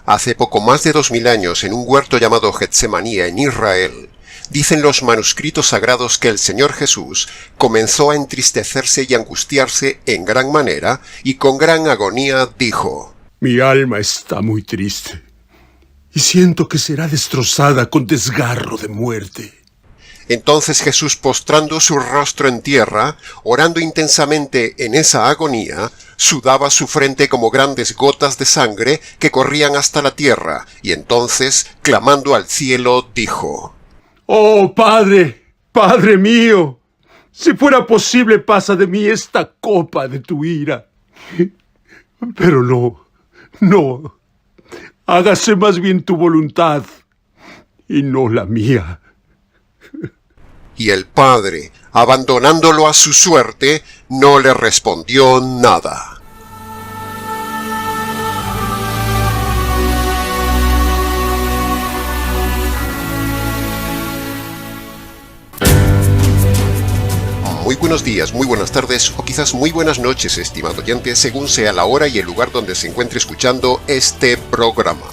Hace poco más de 2000 años, en un huerto llamado Getsemaní en Israel, dicen los manuscritos sagrados que el Señor Jesús comenzó a entristecerse y angustiarse en gran manera, y con gran agonía dijo: Mi alma está muy triste, y siento que será destrozada con desgarro de muerte. Entonces Jesús, postrando su rostro en tierra, orando intensamente en esa agonía, sudaba su frente como grandes gotas de sangre que corrían hasta la tierra, y entonces, clamando al cielo, dijo: ¡Oh, Padre! ¡Padre mío! Si fuera posible, pasa de mí esta copa de tu ira. Pero no. Hágase más bien tu voluntad, y no la mía. Y el Padre, abandonándolo a su suerte, no le respondió nada. Muy buenos días, muy buenas tardes o quizás muy buenas noches, estimado oyente, según sea la hora y el lugar donde se encuentre escuchando este programa.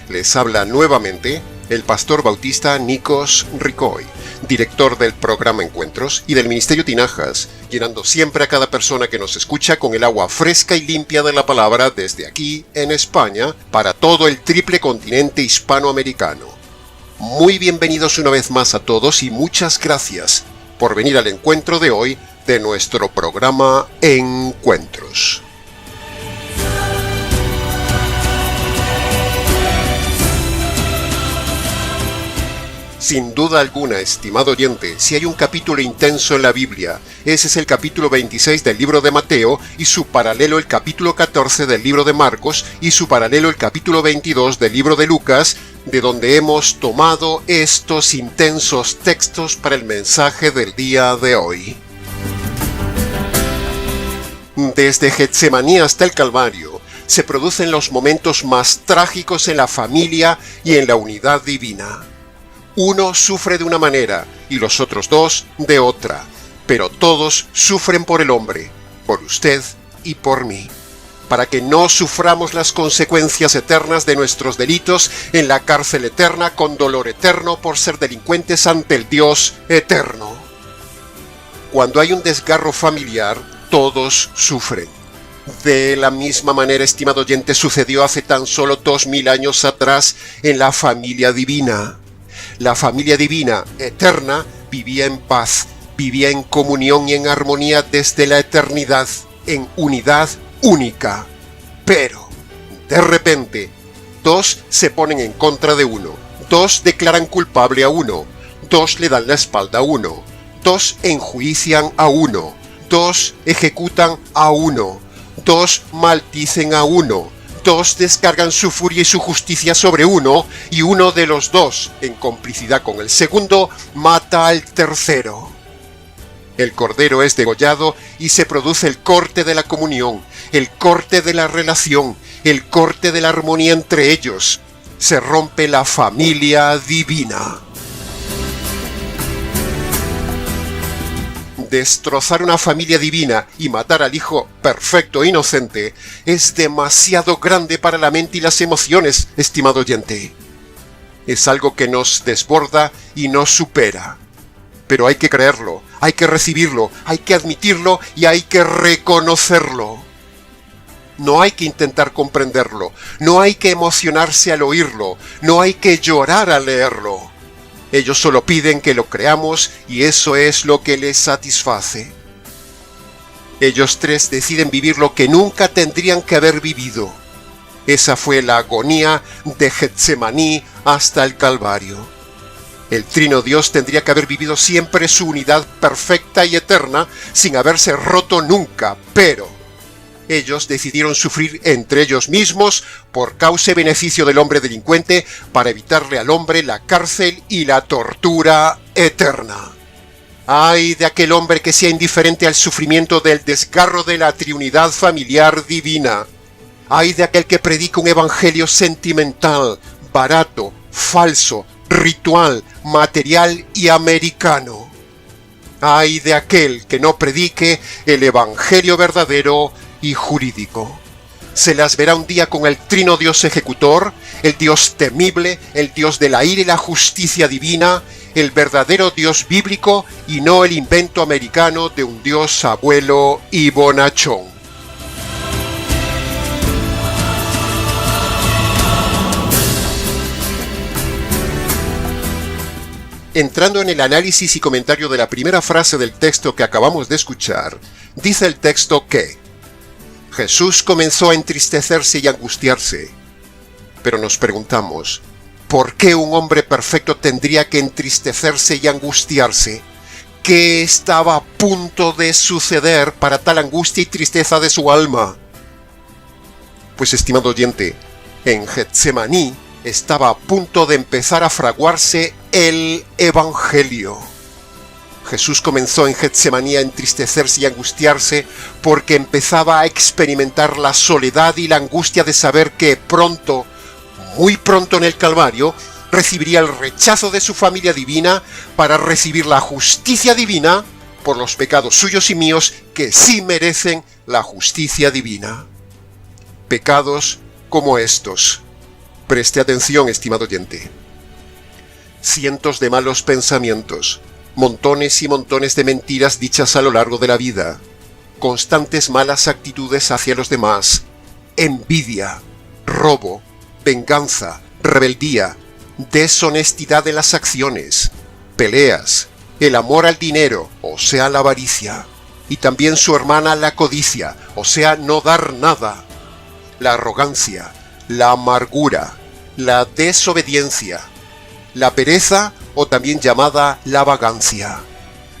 Les habla nuevamente el pastor bautista Nikos Ricoy, director del programa Encuentros y del Ministerio Tinajas, llenando siempre a cada persona que nos escucha con el agua fresca y limpia de la palabra desde aquí, en España, para todo el triple continente hispanoamericano. Muy bienvenidos una vez más a todos y muchas gracias por venir al encuentro de hoy de nuestro programa Encuentros. Sin duda alguna, estimado oyente, si hay un capítulo intenso en la Biblia, ese es el capítulo 26 del libro de Mateo y su paralelo el capítulo 14 del libro de Marcos y su paralelo el capítulo 22 del libro de Lucas, de donde hemos tomado estos intensos textos para el mensaje del día de hoy. Desde Getsemaní hasta el Calvario, se producen los momentos más trágicos en la familia y en la unidad divina. Uno sufre de una manera y los otros dos de otra, pero todos sufren por el hombre, por usted y por mí, para que no suframos las consecuencias eternas de nuestros delitos en la cárcel eterna con dolor eterno por ser delincuentes ante el Dios eterno. Cuando hay un desgarro familiar, todos sufren. De la misma manera, estimado oyente, sucedió hace tan solo 2000 años atrás en la familia divina. La familia divina, eterna, vivía en paz, vivía en comunión y en armonía desde la eternidad, en unidad única. Pero, de repente, dos se ponen en contra de uno, dos declaran culpable a uno, dos le dan la espalda a uno, dos enjuician a uno, dos ejecutan a uno, dos maldicen a uno, dos descargan su furia y su justicia sobre uno, y uno de los dos, en complicidad con el segundo, mata al tercero. El cordero es degollado y se produce el corte de la comunión, el corte de la relación, el corte de la armonía entre ellos. Se rompe la familia divina. Destrozar una familia divina y matar al hijo perfecto e inocente es demasiado grande para la mente y las emociones, estimado oyente. Es algo que nos desborda y nos supera. Pero hay que creerlo, hay que recibirlo, hay que admitirlo y hay que reconocerlo. No hay que intentar comprenderlo, no hay que emocionarse al oírlo, no hay que llorar al leerlo. Ellos solo piden que lo creamos y eso es lo que les satisface. Ellos tres deciden vivir lo que nunca tendrían que haber vivido. Esa fue la agonía de Getsemaní hasta el Calvario. El Trino Dios tendría que haber vivido siempre su unidad perfecta y eterna sin haberse roto nunca, pero ellos decidieron sufrir entre ellos mismos por causa y beneficio del hombre delincuente para evitarle al hombre la cárcel y la tortura eterna. ¡Ay de aquel hombre que sea indiferente al sufrimiento del desgarro de la triunidad familiar divina! ¡Ay de aquel que predica un evangelio sentimental, barato, falso, ritual, material y americano! ¡Ay de aquel que no predique el evangelio verdadero y jurídico! Se las verá un día con el trino Dios ejecutor, el Dios temible, el Dios de la ira y la justicia divina, el verdadero Dios bíblico y no el invento americano de un Dios abuelo y bonachón. Entrando en el análisis y comentario de la primera frase del texto que acabamos de escuchar, dice el texto que Jesús comenzó a entristecerse y angustiarse. Pero nos preguntamos, ¿por qué un hombre perfecto tendría que entristecerse y angustiarse? ¿Qué estaba a punto de suceder para tal angustia y tristeza de su alma? Pues, estimado oyente, en Getsemaní estaba a punto de empezar a fraguarse el Evangelio. Jesús comenzó en Getsemaní a entristecerse y angustiarse porque empezaba a experimentar la soledad y la angustia de saber que pronto, muy pronto en el Calvario, recibiría el rechazo de su familia divina para recibir la justicia divina por los pecados suyos y míos que sí merecen la justicia divina. Pecados como estos. Preste atención, estimado oyente. Cientos de malos pensamientos, montones y montones de mentiras dichas a lo largo de la vida, constantes malas actitudes hacia los demás, envidia, robo, venganza, rebeldía, deshonestidad en las acciones, peleas, el amor al dinero, o sea, la avaricia, y también su hermana la codicia, o sea, no dar nada, la arrogancia, la amargura, la desobediencia, la pereza o también llamada la vagancia,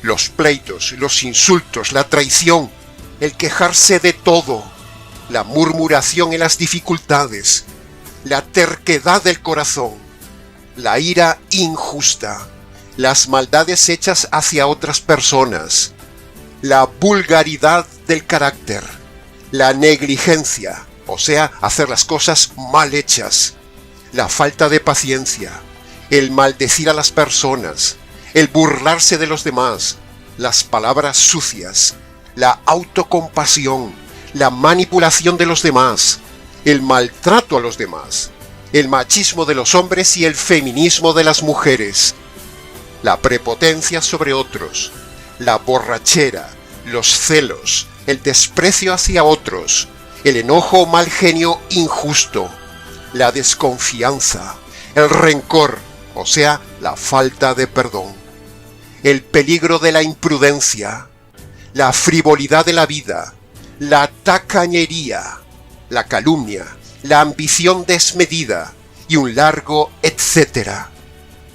los pleitos, los insultos, la traición, el quejarse de todo, la murmuración en las dificultades, la terquedad del corazón, la ira injusta, las maldades hechas hacia otras personas, la vulgaridad del carácter, la negligencia, o sea, hacer las cosas mal hechas, la falta de paciencia, el maldecir a las personas, el burlarse de los demás, las palabras sucias, la autocompasión, la manipulación de los demás, el maltrato a los demás, el machismo de los hombres y el feminismo de las mujeres, la prepotencia sobre otros, la borrachera, los celos, el desprecio hacia otros, el enojo o mal genio injusto, la desconfianza, el rencor, o sea, la falta de perdón, el peligro de la imprudencia, la frivolidad de la vida, la tacañería, la calumnia, la ambición desmedida y un largo etcétera.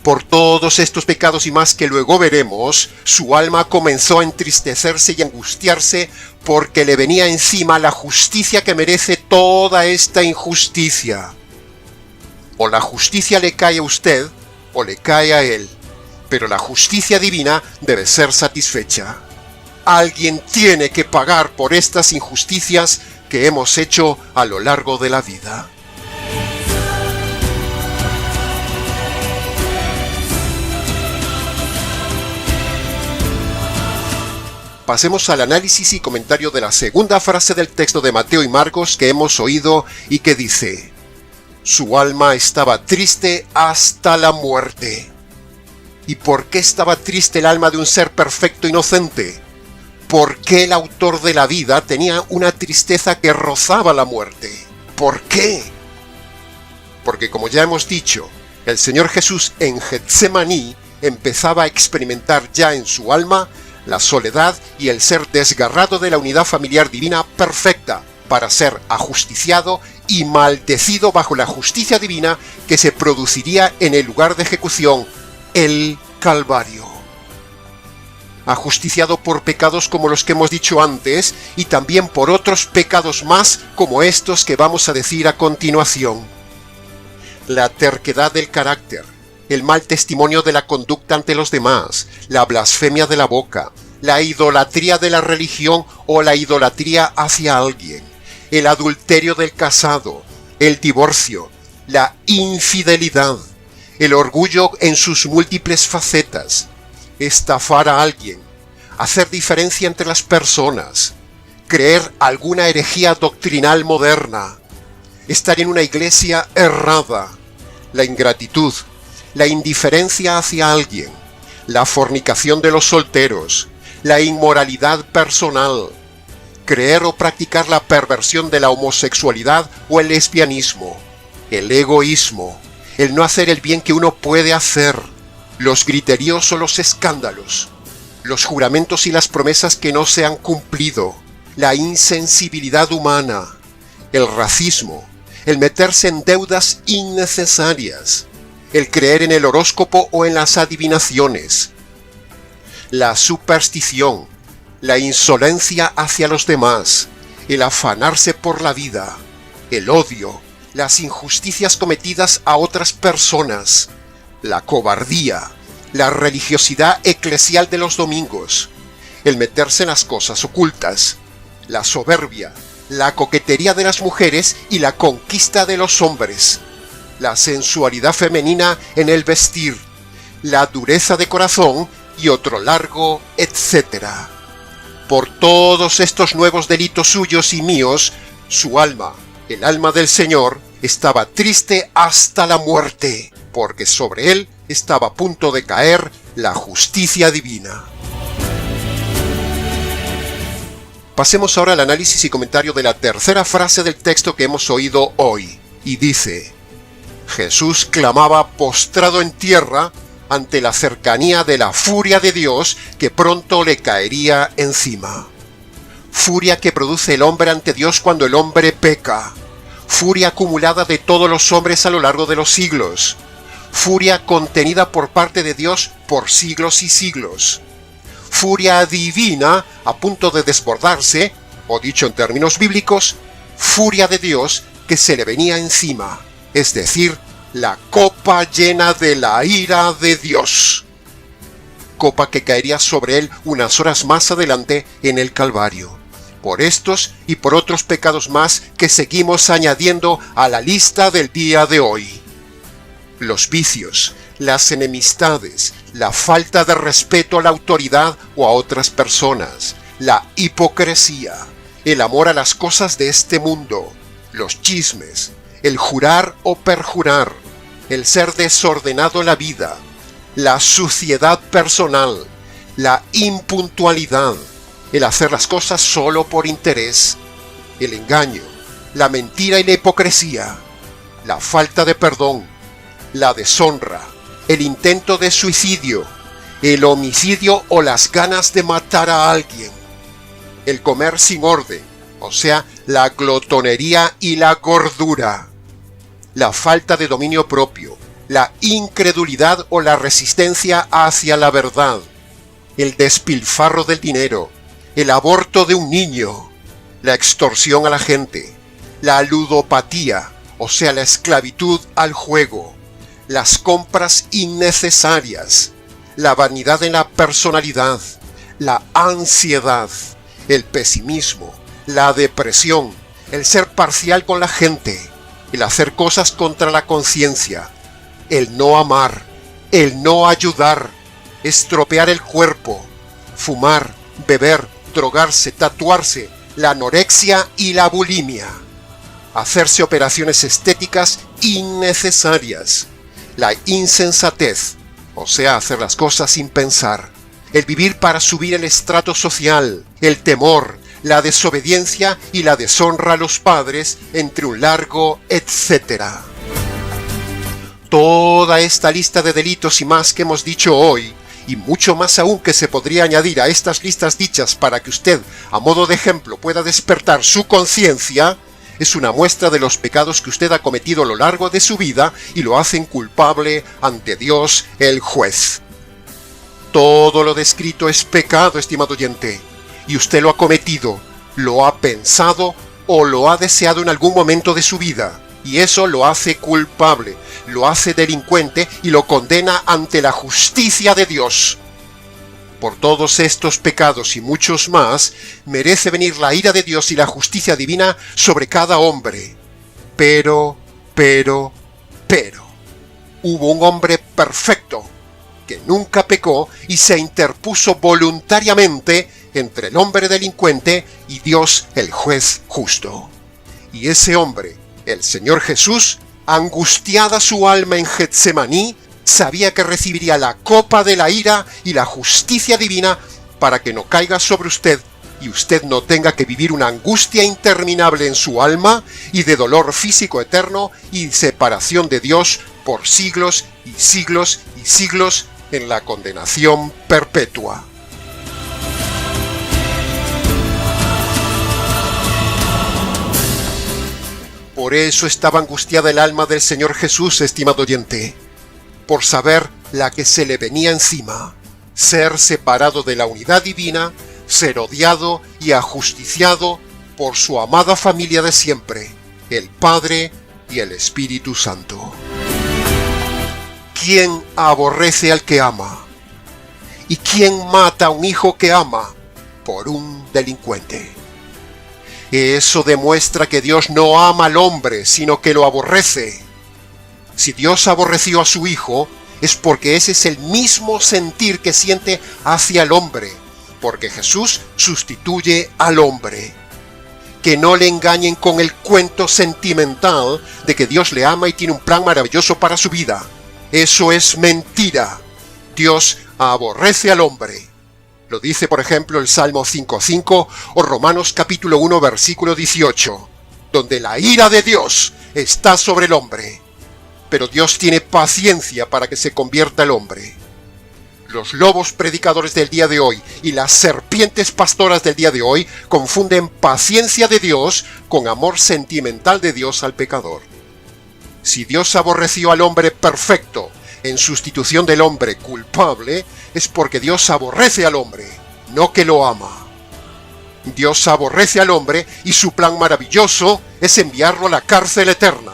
Por todos estos pecados y más que luego veremos, su alma comenzó a entristecerse y angustiarse porque le venía encima la justicia que merece toda esta injusticia. O la justicia le cae a usted, o le cae a él, pero la justicia divina debe ser satisfecha. Alguien tiene que pagar por estas injusticias que hemos hecho a lo largo de la vida. Pasemos al análisis y comentario de la segunda frase del texto de Mateo y Marcos que hemos oído y que dice: su alma estaba triste hasta la muerte. ¿Y por qué estaba triste el alma de un ser perfecto inocente? ¿Por qué el autor de la vida tenía una tristeza que rozaba la muerte? ¿Por qué? Porque, como ya hemos dicho, el Señor Jesús en Getsemaní empezaba a experimentar ya en su alma la soledad y el ser desgarrado de la unidad familiar divina perfecta para ser ajusticiado y maldecido bajo la justicia divina que se produciría en el lugar de ejecución, el Calvario. Ajusticiado por pecados como los que hemos dicho antes y también por otros pecados más como estos que vamos a decir a continuación. La terquedad del carácter, el mal testimonio de la conducta ante los demás, la blasfemia de la boca, la idolatría de la religión o la idolatría hacia alguien, el adulterio del casado, el divorcio, la infidelidad, el orgullo en sus múltiples facetas, estafar a alguien, hacer diferencia entre las personas, creer alguna herejía doctrinal moderna, estar en una iglesia errada, la ingratitud, la indiferencia hacia alguien, la fornicación de los solteros, la inmoralidad personal, creer o practicar la perversión de la homosexualidad o el lesbianismo, el egoísmo, el no hacer el bien que uno puede hacer, los griteríos o los escándalos, los juramentos y las promesas que no se han cumplido, la insensibilidad humana, el racismo, el meterse en deudas innecesarias, el creer en el horóscopo o en las adivinaciones, la superstición, la insolencia hacia los demás, el afanarse por la vida, el odio, las injusticias cometidas a otras personas, la cobardía, la religiosidad eclesial de los domingos, el meterse en las cosas ocultas, la soberbia, la coquetería de las mujeres y la conquista de los hombres, la sensualidad femenina en el vestir, la dureza de corazón y otro largo etcétera. Por todos estos nuevos delitos suyos y míos, su alma, el alma del Señor, estaba triste hasta la muerte, porque sobre él estaba a punto de caer la justicia divina. Pasemos ahora al análisis y comentario de la tercera frase del texto que hemos oído hoy, y dice: Jesús clamaba postrado en tierra ante la cercanía de la furia de Dios que pronto le caería encima. Furia que produce el hombre ante Dios cuando el hombre peca. Furia acumulada de todos los hombres a lo largo de los siglos. Furia contenida por parte de Dios por siglos y siglos. Furia divina a punto de desbordarse, o dicho en términos bíblicos, furia de Dios que se le venía encima, es decir, la copa llena de la ira de Dios. Copa que caería sobre él unas horas más adelante en el Calvario, por estos y por otros pecados más que seguimos añadiendo a la lista del día de hoy. Los vicios, las enemistades, la falta de respeto a la autoridad o a otras personas, la hipocresía, el amor a las cosas de este mundo, los chismes, el jurar o perjurar, el ser desordenado en la vida, la suciedad personal, la impuntualidad, el hacer las cosas solo por interés, el engaño, la mentira y la hipocresía, la falta de perdón, la deshonra, el intento de suicidio, el homicidio o las ganas de matar a alguien, el comer sin orden, o sea, la glotonería y la gordura, la falta de dominio propio, la incredulidad o la resistencia hacia la verdad, el despilfarro del dinero, el aborto de un niño, la extorsión a la gente, la ludopatía, o sea, la esclavitud al juego, las compras innecesarias, la vanidad en la personalidad, la ansiedad, el pesimismo, la depresión, el ser parcial con la gente, el hacer cosas contra la conciencia, el no amar, el no ayudar, estropear el cuerpo, fumar, beber, drogarse, tatuarse, la anorexia y la bulimia, hacerse operaciones estéticas innecesarias, la insensatez, o sea, hacer las cosas sin pensar, el vivir para subir el estrato social, el temor, la desobediencia y la deshonra a los padres, entre un largo etcétera. Toda esta lista de delitos y más que hemos dicho hoy, y mucho más aún que se podría añadir a estas listas dichas para que usted, a modo de ejemplo, pueda despertar su conciencia, es una muestra de los pecados que usted ha cometido a lo largo de su vida y lo hacen culpable ante Dios el juez. Todo lo descrito es pecado, estimado oyente, y usted lo ha cometido, lo ha pensado o lo ha deseado en algún momento de su vida, y eso lo hace culpable, lo hace delincuente y lo condena ante la justicia de Dios. Por todos estos pecados y muchos más, merece venir la ira de Dios y la justicia divina sobre cada hombre. Pero, hubo un hombre perfecto, que nunca pecó y se interpuso voluntariamente entre el hombre delincuente y Dios el juez justo. Y ese hombre, El Señor Jesús, angustiada su alma en Getsemaní, sabía que recibiría la copa de la ira y la justicia divina para que no caiga sobre usted y usted no tenga que vivir una angustia interminable en su alma y de dolor físico eterno y separación de Dios por siglos y siglos y siglos en la condenación perpetua. Por eso estaba angustiada el alma del Señor Jesús, estimado oyente, por saber la que se le venía encima, ser separado de la unidad divina, ser odiado y ajusticiado por su amada familia de siempre, el Padre y el Espíritu Santo. ¿Quién aborrece al que ama? ¿Y quién mata a un hijo que ama? Por un delincuente. Eso demuestra que Dios no ama al hombre, sino que lo aborrece. Si Dios aborreció a su Hijo, es porque ese es el mismo sentir que siente hacia el hombre, porque Jesús sustituye al hombre. Que no le engañen con el cuento sentimental de que Dios le ama y tiene un plan maravilloso para su vida. Eso es mentira. Dios aborrece al hombre. Lo dice, por ejemplo, el Salmo 5:5 o Romanos capítulo 1, versículo 18, donde la ira de Dios está sobre el hombre. Pero Dios tiene paciencia para que se convierta el hombre. Los lobos predicadores del día de hoy y las serpientes pastoras del día de hoy confunden paciencia de Dios con amor sentimental de Dios al pecador. Si Dios aborreció al hombre perfecto en sustitución del hombre culpable, es porque Dios aborrece al hombre, no que lo ama. Dios aborrece al hombre y su plan maravilloso es enviarlo a la cárcel eterna.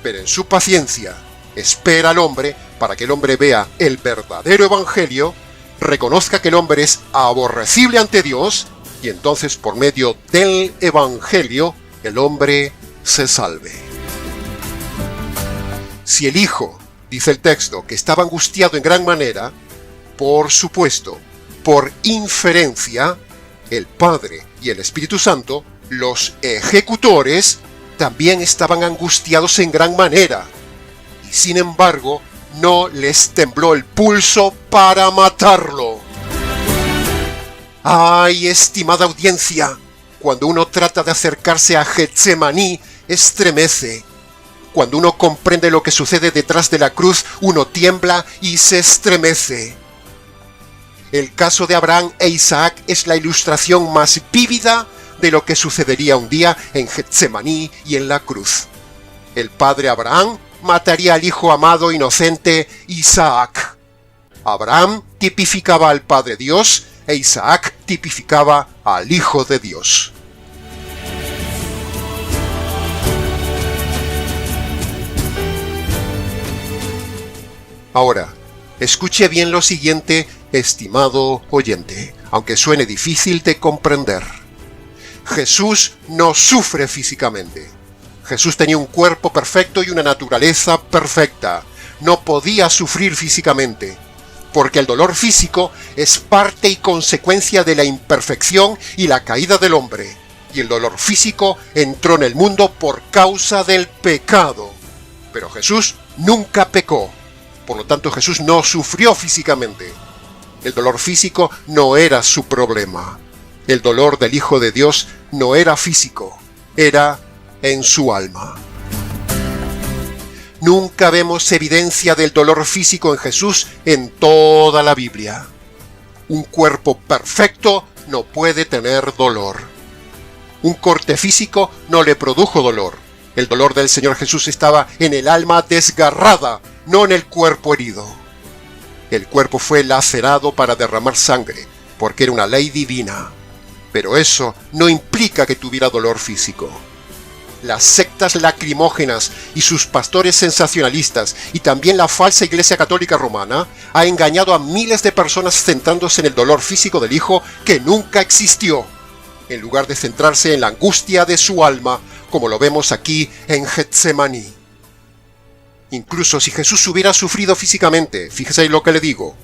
Pero en su paciencia espera al hombre para que el hombre vea el verdadero evangelio, reconozca que el hombre es aborrecible ante Dios y entonces por medio del evangelio el hombre se salve. Si el Hijo, dice el texto, que estaba angustiado en gran manera, por supuesto, por inferencia, el Padre y el Espíritu Santo, los ejecutores, también estaban angustiados en gran manera, y sin embargo, no les tembló el pulso para matarlo. ¡Ay, estimada audiencia! Cuando uno trata de acercarse a Getsemaní, estremece. Cuando uno comprende lo que sucede detrás de la cruz, uno tiembla y se estremece. El caso de Abraham e Isaac es la ilustración más vívida de lo que sucedería un día en Getsemaní y en la cruz. El padre Abraham mataría al hijo amado inocente Isaac. Abraham tipificaba al Padre Dios e Isaac tipificaba al Hijo de Dios. Ahora, escuche bien lo siguiente, estimado oyente, aunque suene difícil de comprender. Jesús no sufre físicamente. Jesús tenía un cuerpo perfecto y una naturaleza perfecta. No podía sufrir físicamente, porque el dolor físico es parte y consecuencia de la imperfección y la caída del hombre, y el dolor físico entró en el mundo por causa del pecado. Pero Jesús nunca pecó. Por lo tanto, Jesús no sufrió físicamente. El dolor físico no era su problema. El dolor del Hijo de Dios no era físico, era en su alma. Nunca vemos evidencia del dolor físico en Jesús en toda la Biblia. Un cuerpo perfecto no puede tener dolor. Un corte físico no le produjo dolor. El dolor del Señor Jesús estaba en el alma desgarrada, no en el cuerpo herido. El cuerpo fue lacerado para derramar sangre, porque era una ley divina. Pero eso no implica que tuviera dolor físico. Las sectas lacrimógenas y sus pastores sensacionalistas y también la falsa Iglesia Católica Romana ha engañado a miles de personas centrándose en el dolor físico del Hijo que nunca existió, en lugar de centrarse en la angustia de su alma, como lo vemos aquí en Getsemaní. Incluso si Jesús hubiera sufrido físicamente, fíjese en lo que le digo,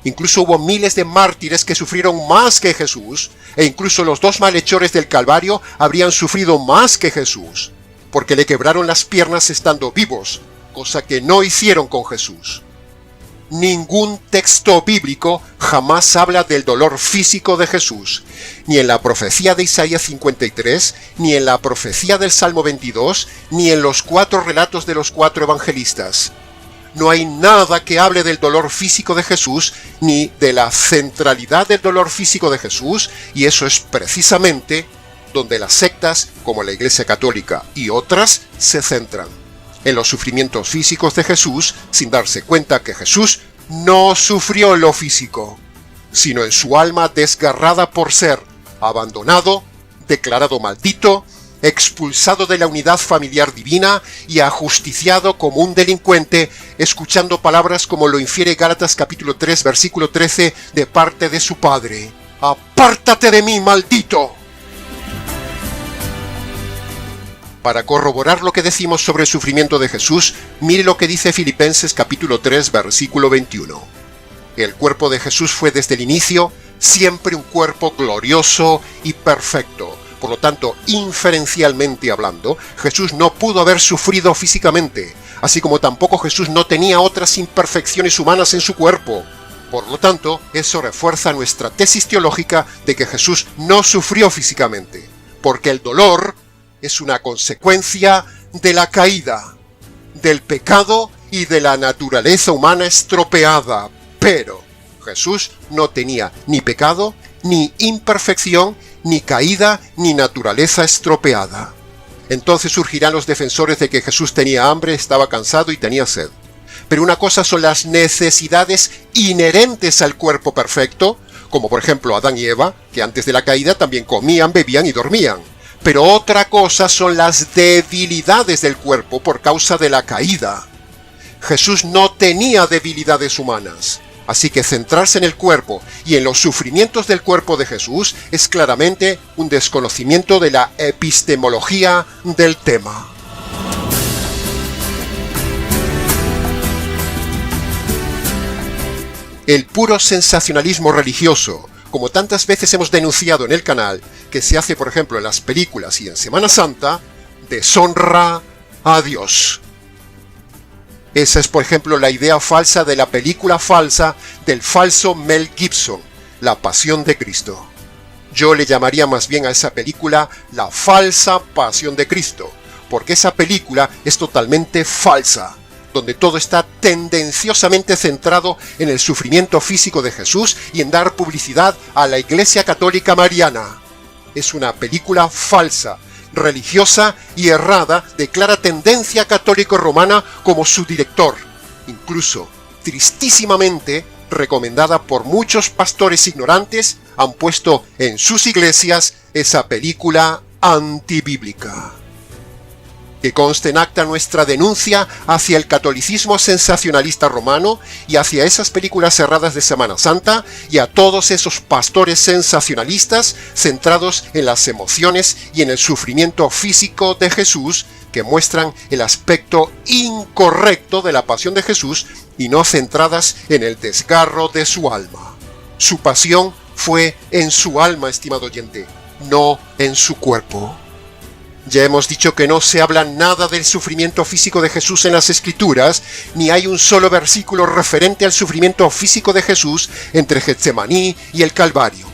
incluso hubo miles de mártires que sufrieron más que Jesús, e incluso los dos malhechores del Calvario habrían sufrido más que Jesús. porque le quebraron las piernas estando vivos, cosa que no hicieron con Jesús. Ningún texto bíblico jamás habla del dolor físico de Jesús, ni en la profecía de Isaías 53, ni en la profecía del Salmo 22, ni en los 4 relatos de los 4 evangelistas. No hay nada que hable del dolor físico de Jesús, ni de la centralidad del dolor físico de Jesús, y eso es precisamente donde las sectas, como la Iglesia Católica y otras, se centran. En los sufrimientos físicos de Jesús, sin darse cuenta que Jesús no sufrió en lo físico, sino en su alma desgarrada por ser abandonado, declarado maldito, expulsado de la unidad familiar divina y ajusticiado como un delincuente, escuchando palabras como lo infiere Gálatas capítulo 3, versículo 13, de parte de su Padre: «¡Apártate de mí, maldito!». Para corroborar lo que decimos sobre el sufrimiento de Jesús, mire lo que dice Filipenses capítulo 3, versículo 21. El cuerpo de Jesús fue desde el inicio siempre un cuerpo glorioso y perfecto. Por lo tanto, inferencialmente hablando, Jesús no pudo haber sufrido físicamente, así como tampoco Jesús no tenía otras imperfecciones humanas en su cuerpo. Por lo tanto, eso refuerza nuestra tesis teológica de que Jesús no sufrió físicamente, porque el dolor es una consecuencia de la caída, del pecado y de la naturaleza humana estropeada. Pero Jesús no tenía ni pecado, ni imperfección, ni caída, ni naturaleza estropeada. Entonces surgirán los defensores de que Jesús tenía hambre, estaba cansado y tenía sed. Pero una cosa son las necesidades inherentes al cuerpo perfecto, como por ejemplo Adán y Eva, que antes de la caída también comían, bebían y dormían. Pero otra cosa son las debilidades del cuerpo por causa de la caída. Jesús no tenía debilidades humanas, así que centrarse en el cuerpo y en los sufrimientos del cuerpo de Jesús es claramente un desconocimiento de la epistemología del tema. El puro sensacionalismo religioso, como tantas veces hemos denunciado en el canal, que se hace por ejemplo en las películas y en Semana Santa, deshonra a Dios. Esa es por ejemplo la idea falsa de la película falsa del falso Mel Gibson, La Pasión de Cristo. Yo le llamaría más bien a esa película la falsa Pasión de Cristo, porque esa película es totalmente falsa, donde todo está tendenciosamente centrado en el sufrimiento físico de Jesús y en dar publicidad a la Iglesia Católica Mariana. Es una película falsa, religiosa y errada de clara tendencia católico-romana como su director, incluso tristísimamente recomendada por muchos pastores ignorantes, han puesto en sus iglesias esa película antibíblica. Que conste en acta nuestra denuncia hacia el catolicismo sensacionalista romano y hacia esas películas erradas de Semana Santa y a todos esos pastores sensacionalistas centrados en las emociones y en el sufrimiento físico de Jesús, que muestran el aspecto incorrecto de la pasión de Jesús y no centradas en el desgarro de su alma. Su pasión fue en su alma, estimado oyente, no en su cuerpo. Ya hemos dicho que no se habla nada del sufrimiento físico de Jesús en las Escrituras, ni hay un solo versículo referente al sufrimiento físico de Jesús entre Getsemaní y el Calvario,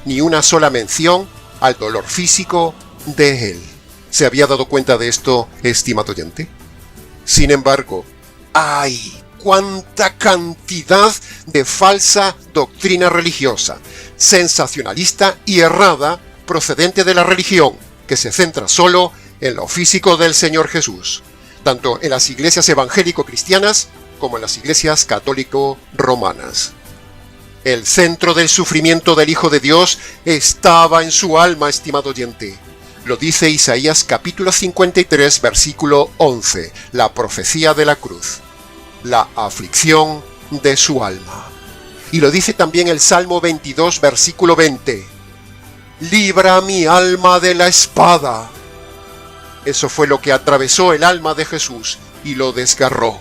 ni una sola mención al dolor físico de él. ¿Se había dado cuenta de esto, estimado oyente? Sin embargo, ¡ay! ¡Cuánta cantidad de falsa doctrina religiosa, sensacionalista y errada procedente de la religión, que se centra solo en lo físico del Señor Jesús, tanto en las iglesias evangélico-cristianas como en las iglesias católico-romanas. El centro del sufrimiento del Hijo de Dios estaba en su alma, estimado oyente. Lo dice Isaías capítulo 53, versículo 11, la profecía de la cruz, la aflicción de su alma. Y lo dice también el Salmo 22, versículo 20. Libra mi alma de la espada. Eso fue lo que atravesó el alma de Jesús y lo desgarró.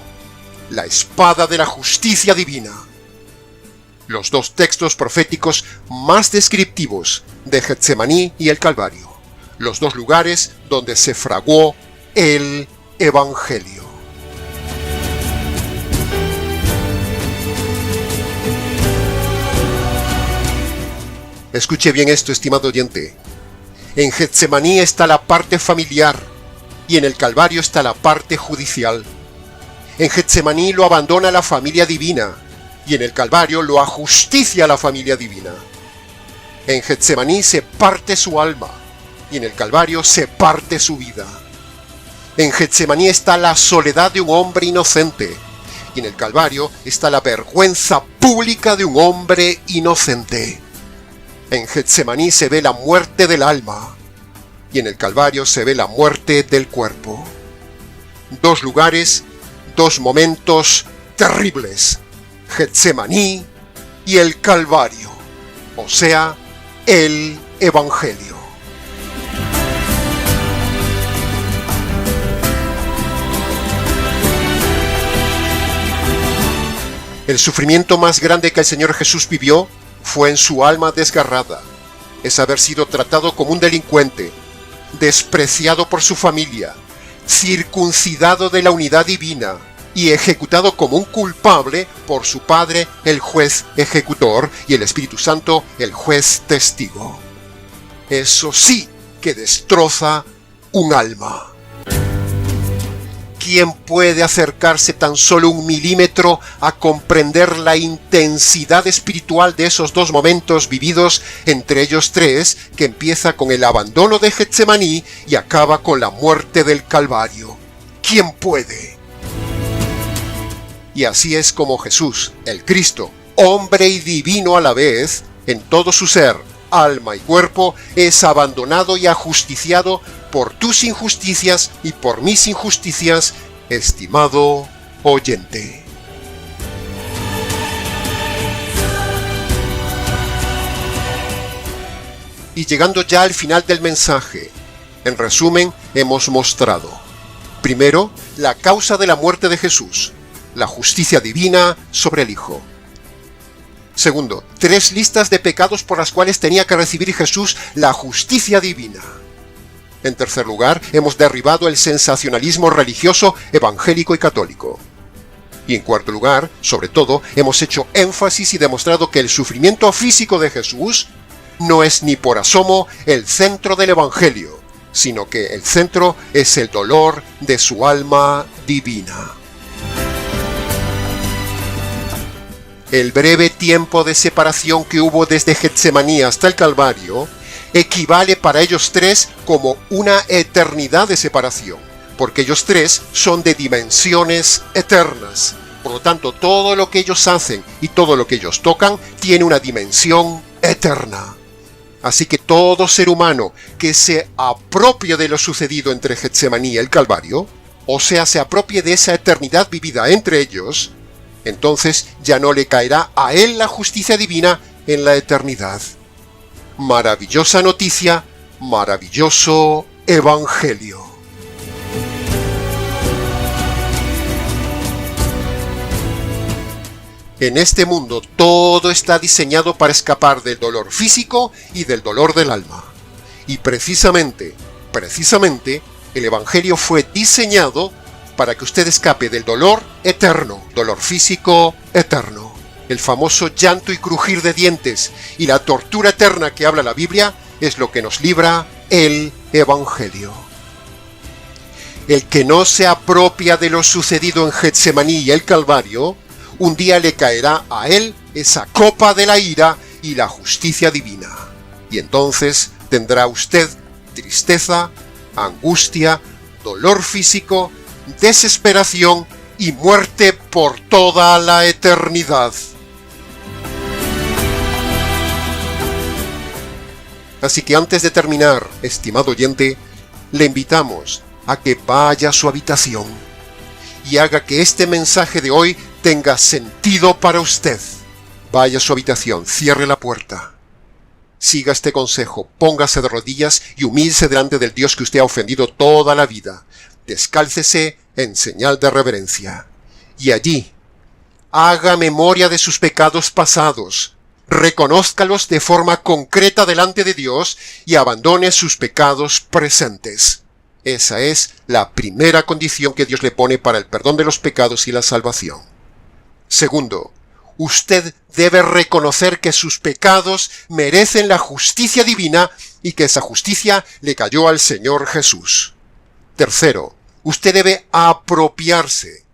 La espada de la justicia divina. Los dos textos proféticos más descriptivos de Getsemaní y el Calvario. Los dos lugares donde se fraguó el Evangelio. Escuche bien esto, estimado oyente. En Getsemaní está la parte familiar y en el Calvario está la parte judicial. En Getsemaní lo abandona la familia divina y en el Calvario lo ajusticia la familia divina. En Getsemaní se parte su alma y en el Calvario se parte su vida. En Getsemaní está la soledad de un hombre inocente y en el Calvario está la vergüenza pública de un hombre inocente. En Getsemaní se ve la muerte del alma y en el Calvario se ve la muerte del cuerpo. Dos lugares, dos momentos terribles: Getsemaní y el Calvario, o sea, el Evangelio. El sufrimiento más grande que el Señor Jesús vivió fue en su alma desgarrada. Es haber sido tratado como un delincuente, despreciado por su familia, circuncidado de la unidad divina y ejecutado como un culpable por su Padre, el juez ejecutor, y el Espíritu Santo, el juez testigo. Eso sí que destroza un alma. ¿Quién puede acercarse tan solo 1 milímetro a comprender la intensidad espiritual de esos dos momentos vividos entre ellos tres, que empieza con el abandono de Getsemaní y acaba con la muerte del Calvario? ¿Quién puede? Y así es como Jesús, el Cristo, hombre y divino a la vez, en todo su ser, alma y cuerpo, es abandonado y ajusticiado por tus injusticias y por mis injusticias, estimado oyente. Y llegando ya al final del mensaje, en resumen, hemos mostrado: primero, la causa de la muerte de Jesús, la justicia divina sobre el Hijo. Segundo, 3 listas de pecados por las cuales tenía que recibir Jesús la justicia divina. En tercer lugar, hemos derribado el sensacionalismo religioso, evangélico y católico. Y en cuarto lugar, sobre todo, hemos hecho énfasis y demostrado que el sufrimiento físico de Jesús no es ni por asomo el centro del Evangelio, sino que el centro es el dolor de su alma divina. El breve tiempo de separación que hubo desde Getsemaní hasta el Calvario equivale para ellos tres como una eternidad de separación, porque ellos tres son de dimensiones eternas. Por lo tanto, todo lo que ellos hacen y todo lo que ellos tocan tiene una dimensión eterna. Así que todo ser humano que se apropie de lo sucedido entre Getsemaní y el Calvario, o sea, se apropie de esa eternidad vivida entre ellos, entonces ya no le caerá a él la justicia divina en la eternidad. Maravillosa noticia, maravilloso Evangelio. En este mundo todo está diseñado para escapar del dolor físico y del dolor del alma. Y precisamente, el Evangelio fue diseñado para que usted escape del dolor eterno, dolor físico eterno. El famoso llanto y crujir de dientes y la tortura eterna que habla la Biblia es lo que nos libra el Evangelio. El que no se apropia de lo sucedido en Getsemaní y el Calvario, un día le caerá a él esa copa de la ira y la justicia divina. Y entonces tendrá usted tristeza, angustia, dolor físico, desesperación y muerte por toda la eternidad. Así que antes de terminar, estimado oyente, le invitamos a que vaya a su habitación y haga que este mensaje de hoy tenga sentido para usted. Vaya a su habitación, cierre la puerta. Siga este consejo, póngase de rodillas y humíllese delante del Dios que usted ha ofendido toda la vida. Descálcese en señal de reverencia. Y allí, haga memoria de sus pecados pasados, reconózcalos de forma concreta delante de Dios y abandone sus pecados presentes. Esa es la primera condición que Dios le pone para el perdón de los pecados y la salvación. Segundo, usted debe reconocer que sus pecados merecen la justicia divina y que esa justicia le cayó al Señor Jesús. Tercero, usted debe apropiarse,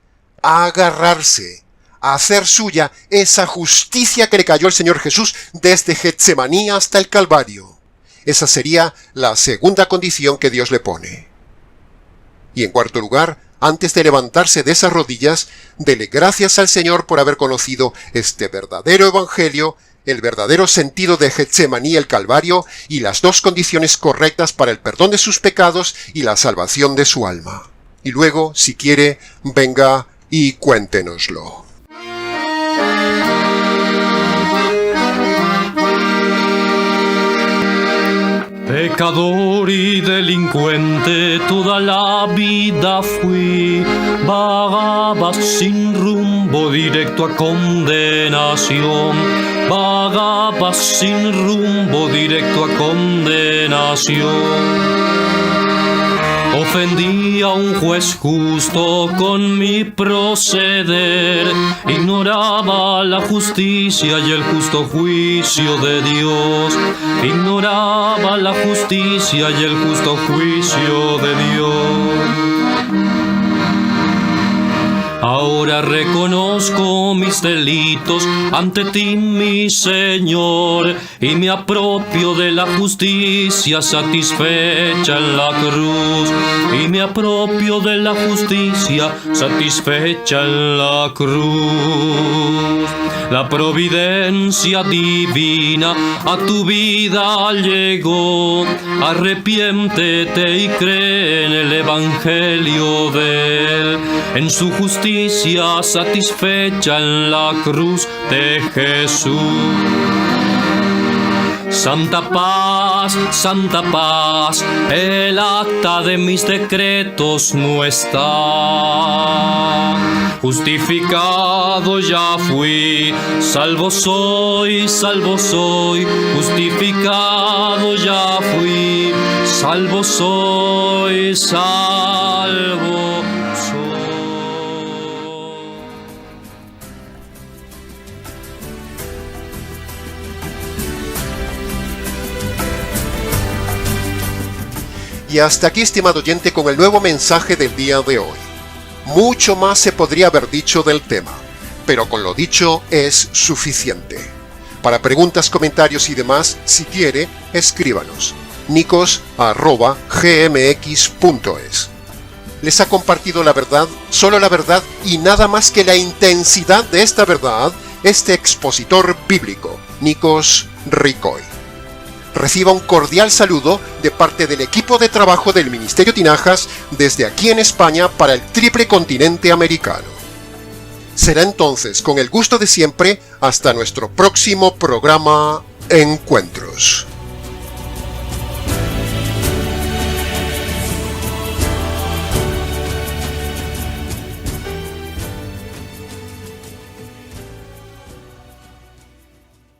agarrarse, hacer suya esa justicia que le cayó al Señor Jesús desde Getsemaní hasta el Calvario. Esa sería la segunda condición que Dios le pone. Y en cuarto lugar, antes de levantarse de esas rodillas, dele gracias al Señor por haber conocido este verdadero evangelio, el verdadero sentido de Getsemaní y el Calvario, y las dos condiciones correctas para el perdón de sus pecados y la salvación de su alma. Y luego, si quiere, venga y cuéntenoslo. Pecador y delincuente toda la vida fui, vagaba sin rumbo directo a condenación, vagaba sin rumbo directo a condenación. Ofendí a un juez justo con mi proceder, ignoraba la justicia y el justo juicio de Dios, ignoraba la justicia y el justo juicio de Dios. Ahora reconozco mis delitos ante ti, mi Señor, y me apropio de la justicia satisfecha en la cruz, y me apropio de la justicia satisfecha en la cruz. La providencia divina a tu vida llegó, arrepiéntete y cree en el evangelio de Él, en su justicia satisfecha en la cruz de Jesús. Santa paz, el acta de mis decretos no está. Justificado ya fui, salvo soy, justificado ya fui, salvo soy, salvo soy. Y hasta aquí, estimado oyente, con el nuevo mensaje del día de hoy. Mucho más se podría haber dicho del tema, pero con lo dicho es suficiente. Para preguntas, comentarios y demás, si quiere, escríbanos. nicos@gmx.es. Les ha compartido la verdad, solo la verdad y nada más que la intensidad de esta verdad, este expositor bíblico, Nikos Ricoy. Reciba un cordial saludo de parte del equipo de trabajo del Ministerio Tinajas desde aquí en España para el triple continente americano. Será entonces, con el gusto de siempre, hasta nuestro próximo programa Encuentros.